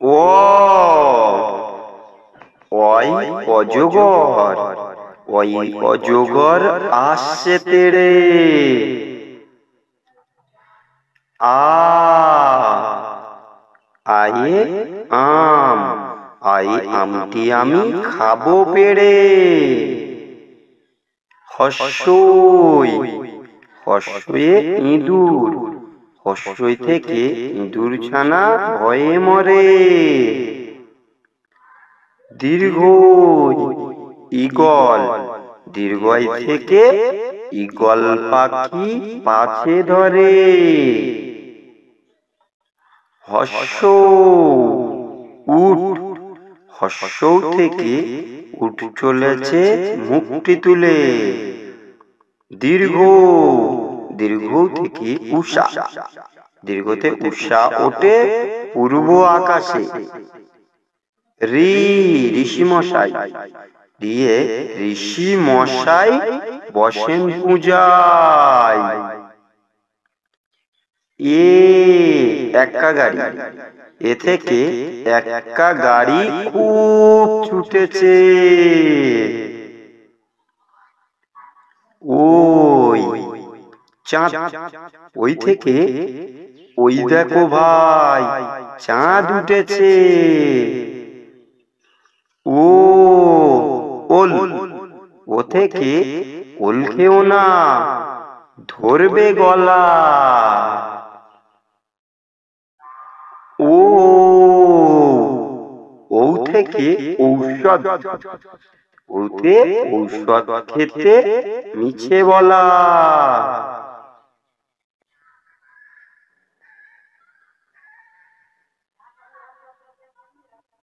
ও ওই অজগর, ওই অজগর আসছে তেড়ে। আয়ে আম, আমটি আমি খাবো পেড়ে। হস্যই, হস্যে ইঁদুর, হস্যই থেকে ইঁদুর ছানা ভয়ে মরে। দীর্ঘই, ঈগল, দীর্ঘই থেকে ঈগল পাখি পাছে ধরে। হস্য উট, হস্য থেকে উট চলেছে মুখটি তুলে। দীর্ঘ, দীর্ঘ থেকে উষা, দীর্ঘতে উষা ওঠে পূর্ব আকাশে। ঋষি মশাই, দিয়ে ঋষি মশাই বসেন পূজায়। এক্কা গাড়ি, এ থেকে এক্কা গাড়ি খুব ছুটেছে। ওই চাঁদ, ওই থেকে ওই দেখো ভাই চাঁদ উঠেছে। ওল, ও থেকে ওল খেও না, ধরবে গলা। ও থেকে ঔষধ, ওতে ঔষধ খেতে মিছে বলা।